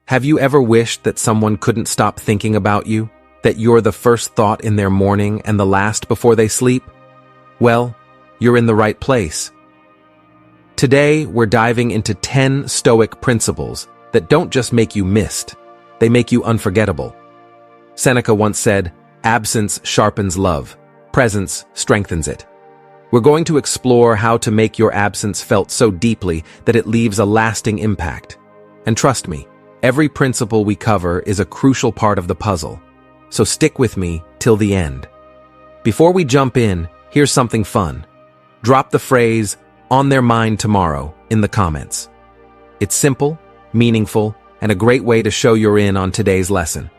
Have you ever wished that someone couldn't stop thinking about you? That you're the first thought in their morning and the last before they sleep? Well, you're in the right place. Today, we're diving into 10 Stoic principles that don't just make you missed, they make you unforgettable. Seneca once said, "Absence sharpens love, presence strengthens it." We're going to explore how to make your absence felt so deeply that it leaves a lasting impact. And trust me, every principle we cover is a crucial part of the puzzle. So stick with me till the end. Before we jump in, here's something fun. Drop the phrase, "on their mind tomorrow," in the comments. It's simple, meaningful, and a great way to show you're in on today's lesson.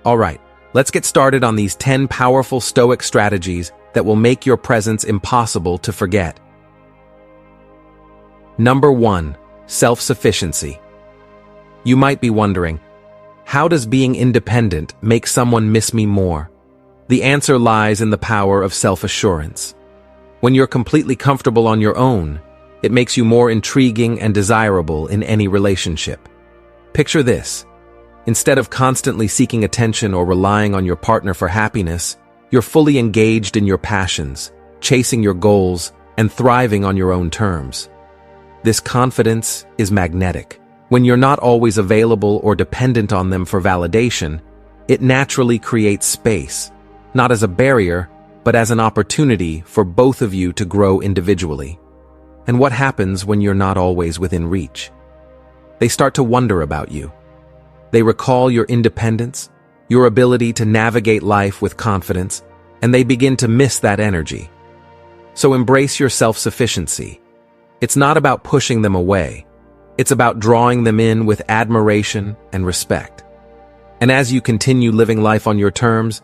All right, let's get started on these 10 powerful Stoic strategies that will make your presence impossible to forget. Number 1, self-sufficiency. You might be wondering, how does being independent make someone miss me more? The answer lies in the power of self-assurance. When you're completely comfortable on your own, it makes you more intriguing and desirable in any relationship. Picture this. Instead of constantly seeking attention or relying on your partner for happiness, you're fully engaged in your passions, chasing your goals, and thriving on your own terms. This confidence is magnetic. When you're not always available or dependent on them for validation, it naturally creates space, not as a barrier, but as an opportunity for both of you to grow individually. And what happens when you're not always within reach? They start to wonder about you. They recall your independence, your ability to navigate life with confidence, and they begin to miss that energy. So embrace your self-sufficiency. It's not about pushing them away. It's about drawing them in with admiration and respect. And as you continue living life on your terms,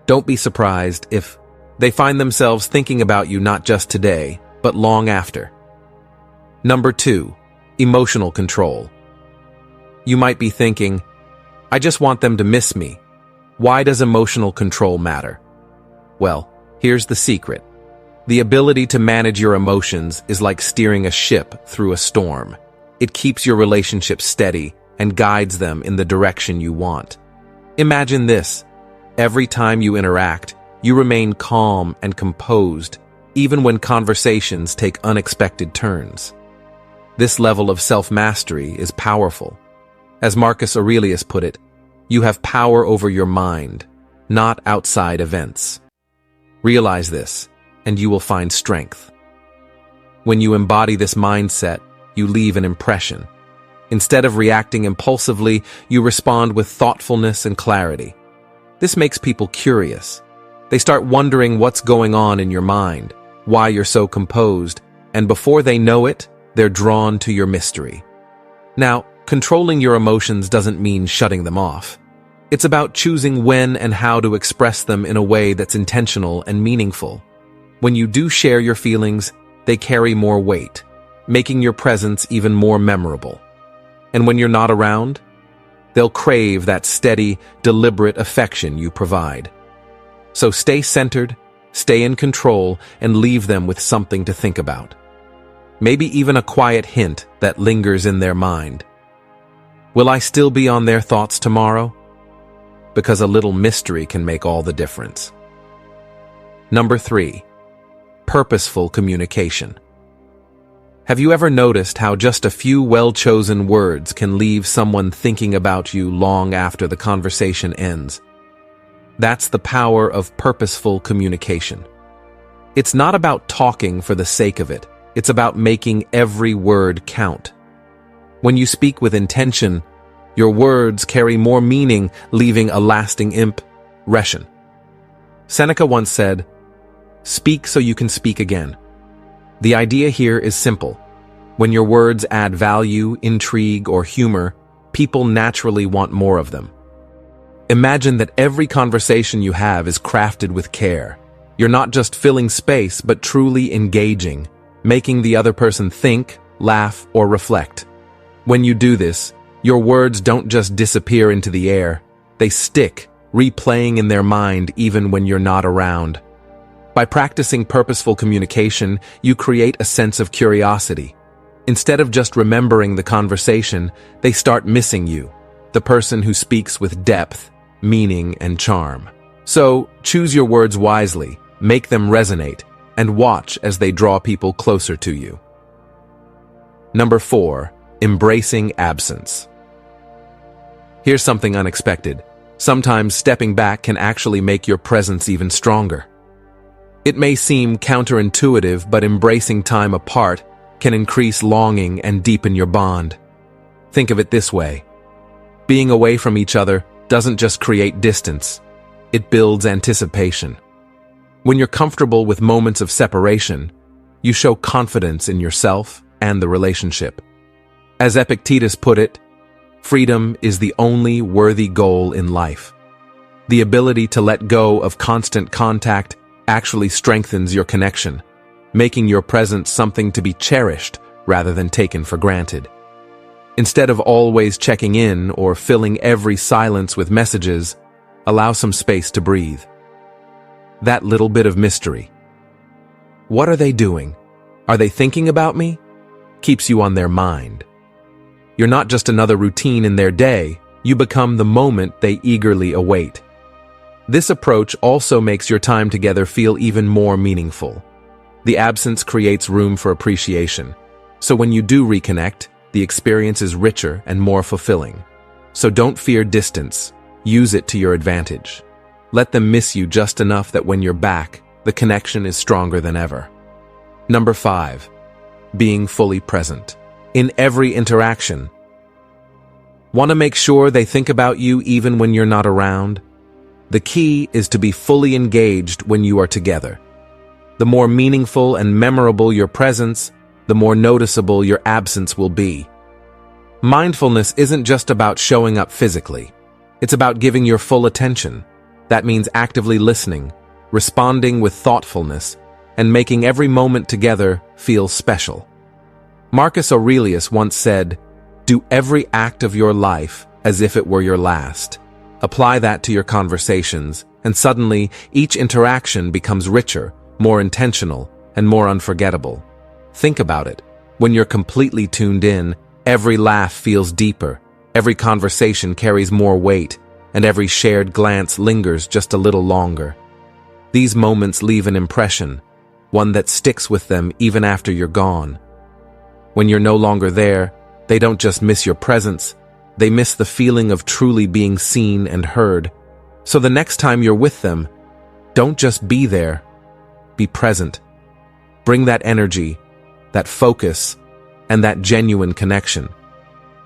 don't be surprised if they find themselves thinking about you not just today, but long after. Number 2, emotional control. You might be thinking, I just want them to miss me. Why does emotional control matter? Well, here's the secret. The ability to manage your emotions is like steering a ship through a storm. It keeps your relationships steady and guides them in the direction you want. Imagine this. Every time you interact, you remain calm and composed, even when conversations take unexpected turns. This level of self-mastery is powerful. As Marcus Aurelius put it, you have power over your mind, not outside events. Realize this, and you will find strength. When you embody this mindset, you leave an impression. Instead of reacting impulsively, you respond with thoughtfulness and clarity. This makes people curious. They start wondering what's going on in your mind, why you're so composed, and before they know it, they're drawn to your mystery. Now, controlling your emotions doesn't mean shutting them off. It's about choosing when and how to express them in a way that's intentional and meaningful. When you do share your feelings, they carry more weight, making your presence even more memorable. And when you're not around, they'll crave that steady, deliberate affection you provide. So stay centered, stay in control, and leave them with something to think about. Maybe even a quiet hint that lingers in their mind. Will I still be on their thoughts tomorrow? Because a little mystery can make all the difference. Number 3, purposeful communication. Have you ever noticed how just a few well-chosen words can leave someone thinking about you long after the conversation ends? That's the power of purposeful communication. It's not about talking for the sake of it. It's about making every word count. When you speak with intention, your words carry more meaning, leaving a lasting impression. Seneca once said, "Speak so you can speak again." The idea here is simple. When your words add value, intrigue, or humor, people naturally want more of them. Imagine that every conversation you have is crafted with care. You're not just filling space, but truly engaging, making the other person think, laugh, or reflect. When you do this, your words don't just disappear into the air. They stick, replaying in their mind even when you're not around. By practicing purposeful communication, you create a sense of curiosity. Instead of just remembering the conversation, they start missing you, the person who speaks with depth, meaning, and charm. So, choose your words wisely, make them resonate, and watch as they draw people closer to you. Number 4, embracing absence. Here's something unexpected. Sometimes stepping back can actually make your presence even stronger. It may seem counterintuitive, but embracing time apart can increase longing and deepen your bond. Think of it this way. Being away from each other doesn't just create distance, it builds anticipation. When you're comfortable with moments of separation, you show confidence in yourself and the relationship. As Epictetus put it, freedom is the only worthy goal in life. The ability to let go of constant contact actually strengthens your connection, making your presence something to be cherished rather than taken for granted. Instead of always checking in or filling every silence with messages, allow some space to breathe. That little bit of mystery. What are they doing? Are they thinking about me? Keeps you on their mind. You're not just another routine in their day, you become the moment they eagerly await. This approach also makes your time together feel even more meaningful. The absence creates room for appreciation, so when you do reconnect, the experience is richer and more fulfilling. So don't fear distance, use it to your advantage. Let them miss you just enough that when you're back, the connection is stronger than ever. Number 5, being fully present. In every interaction. Want to make sure they think about you even when you're not around? The key is to be fully engaged when you are together. The more meaningful and memorable your presence, the more noticeable your absence will be. Mindfulness isn't just about showing up physically. It's about giving your full attention. That means actively listening, responding with thoughtfulness, and making every moment together feel special. Marcus Aurelius once said, "Do every act of your life as if it were your last." Apply that to your conversations, and suddenly each interaction becomes richer, more intentional, and more unforgettable. Think about it. When you're completely tuned in, every laugh feels deeper, every conversation carries more weight, and every shared glance lingers just a little longer. These moments leave an impression, one that sticks with them even after you're gone. When you're no longer there, they don't just miss your presence, they miss the feeling of truly being seen and heard. So the next time you're with them, don't just be there, be present. Bring that energy, that focus, and that genuine connection.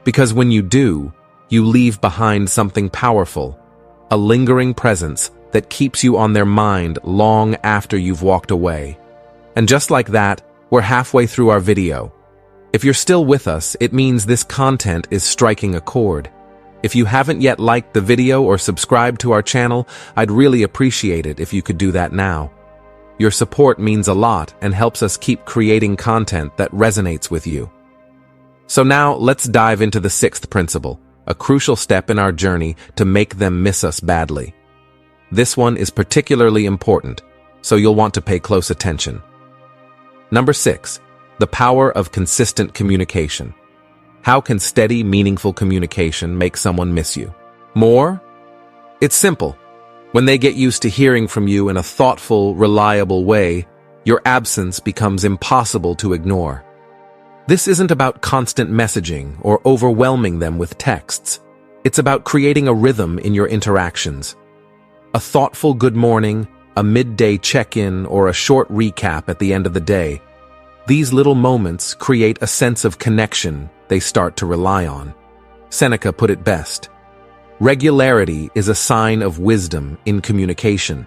Because when you do, you leave behind something powerful, a lingering presence that keeps you on their mind long after you've walked away. And just like that, we're halfway through our video. If you're still with us, it means this content is striking a chord. If you haven't yet liked the video or subscribed to our channel, I'd really appreciate it if you could do that now. Your support means a lot and helps us keep creating content that resonates with you. So now let's dive into the 6th principle, a crucial step in our journey to make them miss us badly. This one is particularly important, so you'll want to pay close attention. Number 6. The power of consistent communication. How can steady, meaningful communication make someone miss you more? It's simple. When they get used to hearing from you in a thoughtful, reliable way, your absence becomes impossible to ignore. This isn't about constant messaging or overwhelming them with texts. It's about creating a rhythm in your interactions. A thoughtful good morning, a midday check-in, or a short recap at the end of the day. These little moments create a sense of connection they start to rely on. Seneca put it best. Regularity is a sign of wisdom in communication.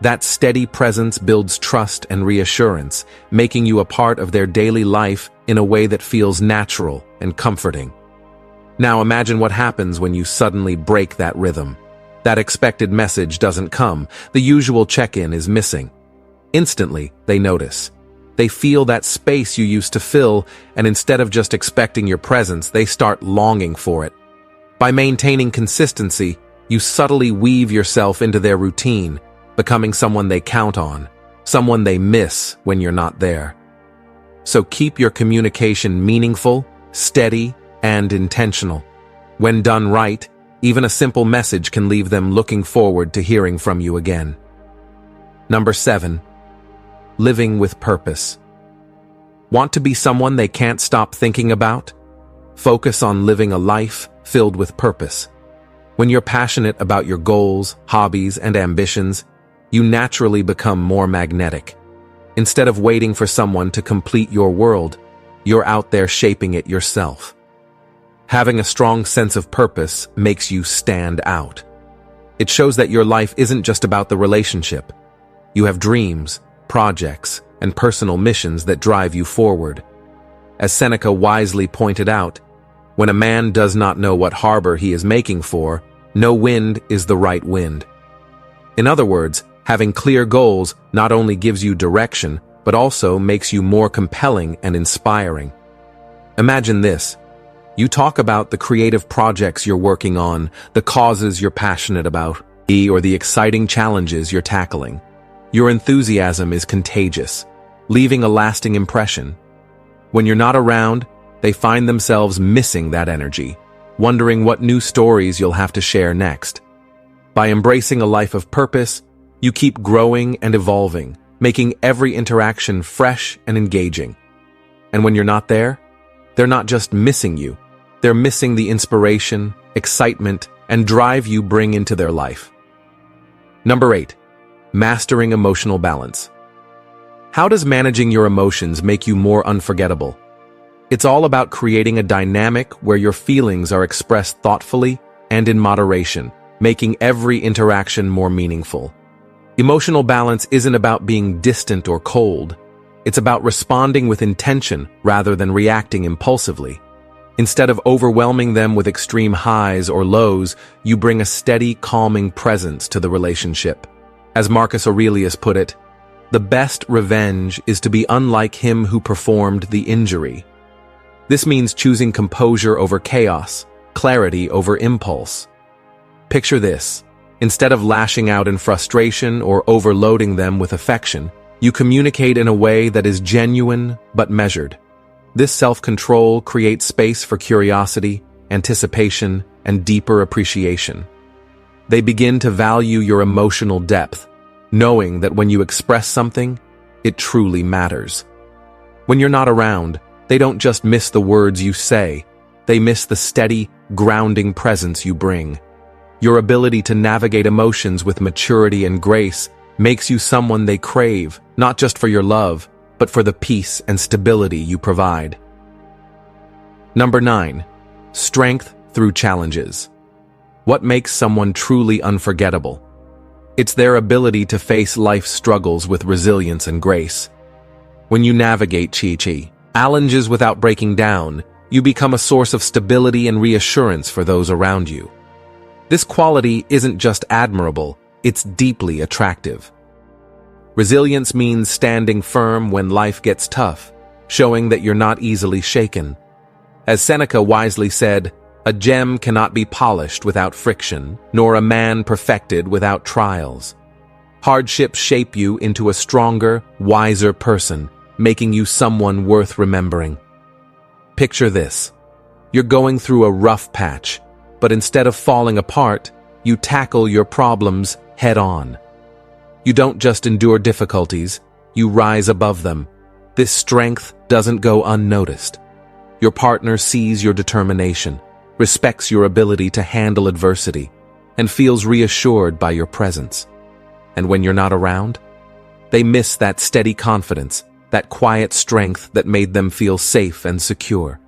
That steady presence builds trust and reassurance, making you a part of their daily life in a way that feels natural and comforting. Now imagine what happens when you suddenly break that rhythm. That expected message doesn't come, the usual check-in is missing. Instantly, they notice. They feel that space you used to fill, and instead of just expecting your presence, they start longing for it. By maintaining consistency, you subtly weave yourself into their routine, becoming someone they count on, someone they miss when you're not there. So keep your communication meaningful, steady, and intentional. When done right, even a simple message can leave them looking forward to hearing from you again. Number 7. Living with purpose. Want to be someone they can't stop thinking about? Focus on living a life filled with purpose. When you're passionate about your goals, hobbies, and ambitions, you naturally become more magnetic. Instead of waiting for someone to complete your world, you're out there shaping it yourself. Having a strong sense of purpose makes you stand out. It shows that your life isn't just about the relationship. You have dreams, projects, and personal missions that drive you forward. As Seneca wisely pointed out, when a man does not know what harbor he is making for, no wind is the right wind. In other words, having clear goals not only gives you direction, but also makes you more compelling and inspiring. Imagine this. You talk about the creative projects you're working on, the causes you're passionate about, or the exciting challenges you're tackling. Your enthusiasm is contagious, leaving a lasting impression. When you're not around, they find themselves missing that energy, wondering what new stories you'll have to share next. By embracing a life of purpose, you keep growing and evolving, making every interaction fresh and engaging. And when you're not there, they're not just missing you, they're missing the inspiration, excitement, and drive you bring into their life. Number 8. Mastering emotional balance. How does managing your emotions make you more unforgettable? It's all about creating a dynamic where your feelings are expressed thoughtfully and in moderation, making every interaction more meaningful. Emotional balance isn't about being distant or cold. It's about responding with intention rather than reacting impulsively. Instead of overwhelming them with extreme highs or lows, you bring a steady, calming presence to the relationship. As Marcus Aurelius put it, the best revenge is to be unlike him who performed the injury. This means choosing composure over chaos, clarity over impulse. Picture this. Instead of lashing out in frustration or overloading them with affection, you communicate in a way that is genuine but measured. This self-control creates space for curiosity, anticipation, and deeper appreciation. They begin to value your emotional depth, knowing that when you express something, it truly matters. When you're not around, they don't just miss the words you say, they miss the steady, grounding presence you bring. Your ability to navigate emotions with maturity and grace makes you someone they crave, not just for your love, but for the peace and stability you provide. Number 9. Strength through challenges. What makes someone truly unforgettable? It's their ability to face life's struggles with resilience and grace. When you navigate challenges without breaking down, you become a source of stability and reassurance for those around you. This quality isn't just admirable, it's deeply attractive. Resilience means standing firm when life gets tough, showing that you're not easily shaken. As Seneca wisely said, a gem cannot be polished without friction, nor a man perfected without trials. Hardships shape you into a stronger, wiser person, making you someone worth remembering. Picture this. You're going through a rough patch, but instead of falling apart, you tackle your problems head-on. You don't just endure difficulties, you rise above them. This strength doesn't go unnoticed. Your partner sees your determination, respects your ability to handle adversity, and feels reassured by your presence. And when you're not around, they miss that steady confidence, that quiet strength that made them feel safe and secure.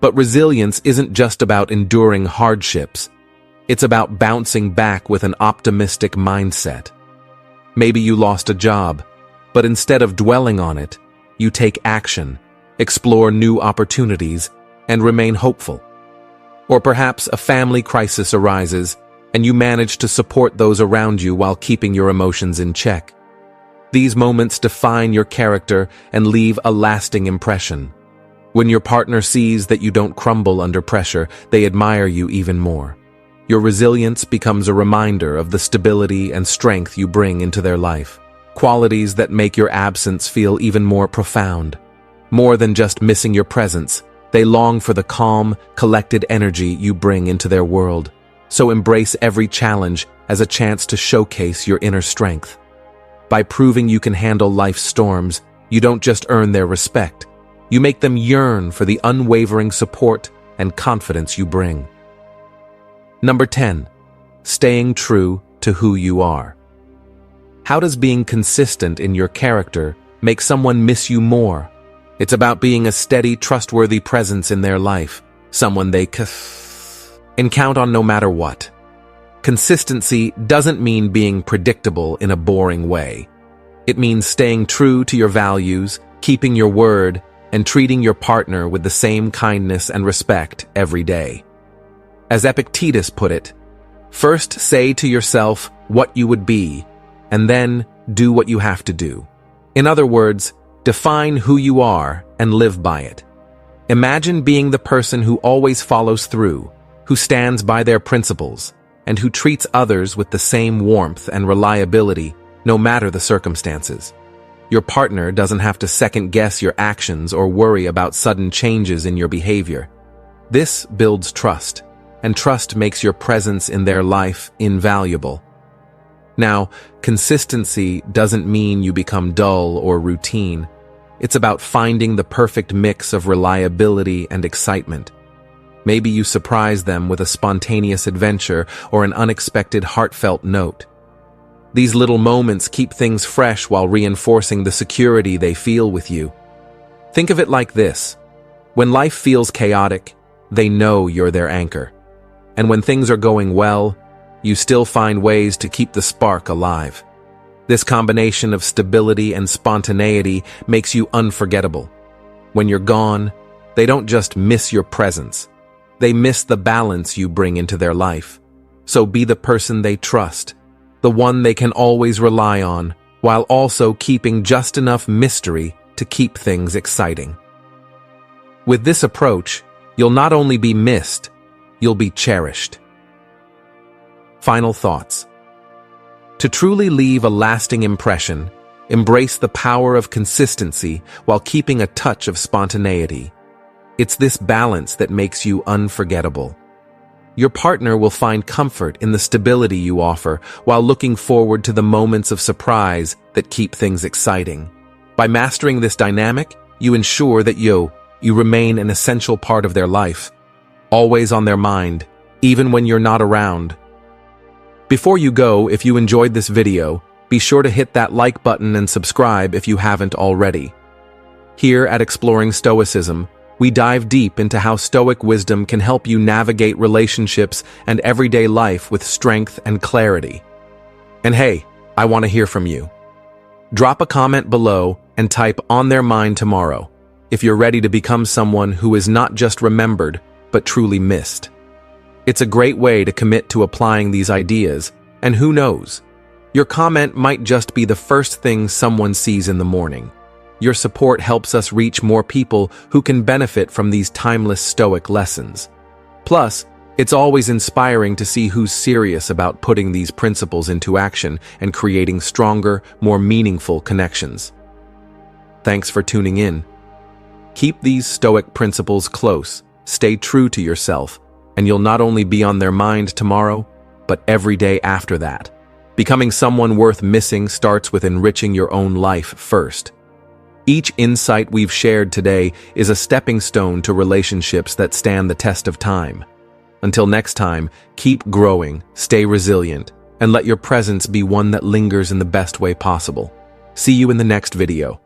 But resilience isn't just about enduring hardships. It's about bouncing back with an optimistic mindset. Maybe you lost a job, but instead of dwelling on it, you take action, explore new opportunities, and remain hopeful. Or perhaps a family crisis arises, and you manage to support those around you while keeping your emotions in check. These moments define your character and leave a lasting impression. When your partner sees that you don't crumble under pressure, they admire you even more. Your resilience becomes a reminder of the stability and strength you bring into their life, qualities that make your absence feel even more profound. More than just missing your presence, They long for the calm, collected energy you bring into their world. So embrace every challenge as a chance to showcase your inner strength. By proving you can handle life's storms, you don't just earn their respect, you make them yearn for the unwavering support and confidence you bring. Number 10. Staying true to who you are. How does being consistent in your character make someone miss you more? It's about being a steady, trustworthy presence in their life, someone they can count on no matter what. Consistency doesn't mean being predictable in a boring way. It means staying true to your values, keeping your word, and treating your partner with the same kindness and respect every day. As Epictetus put it, first say to yourself what you would be, and then do what you have to do. In other words, define who you are and live by it. Imagine being the person who always follows through, who stands by their principles, and who treats others with the same warmth and reliability, no matter the circumstances. Your partner doesn't have to second-guess your actions or worry about sudden changes in your behavior. This builds trust, and trust makes your presence in their life invaluable. Now, consistency doesn't mean you become dull or routine. It's about finding the perfect mix of reliability and excitement. Maybe you surprise them with a spontaneous adventure or an unexpected heartfelt note. These little moments keep things fresh while reinforcing the security they feel with you. Think of it like this. When life feels chaotic, they know you're their anchor. And when things are going well, you still find ways to keep the spark alive. This combination of stability and spontaneity makes you unforgettable. When you're gone, they don't just miss your presence. They miss the balance you bring into their life. So be the person they trust, the one they can always rely on, while also keeping just enough mystery to keep things exciting. With this approach, you'll not only be missed, you'll be cherished. Final thoughts. To truly leave a lasting impression, embrace the power of consistency while keeping a touch of spontaneity. It's this balance that makes you unforgettable. Your partner will find comfort in the stability you offer while looking forward to the moments of surprise that keep things exciting. By mastering this dynamic, you ensure that you remain an essential part of their life, always on their mind, even when you're not around. Before you go, if you enjoyed this video, be sure to hit that like button and subscribe if you haven't already. Here at Exploring Stoicism, we dive deep into how Stoic wisdom can help you navigate relationships and everyday life with strength and clarity. And hey, I want to hear from you. Drop a comment below and type "on their mind tomorrow" if you're ready to become someone who is not just remembered, but truly missed. It's a great way to commit to applying these ideas, and who knows, your comment might just be the first thing someone sees in the morning. Your support helps us reach more people who can benefit from these timeless Stoic lessons. Plus, it's always inspiring to see who's serious about putting these principles into action and creating stronger, more meaningful connections. Thanks for tuning in. Keep these Stoic principles close, stay true to yourself, and you'll not only be on their mind tomorrow, but every day after that. Becoming someone worth missing starts with enriching your own life first. Each insight we've shared today is a stepping stone to relationships that stand the test of time. Until next time, keep growing, stay resilient, and let your presence be one that lingers in the best way possible. See you in the next video.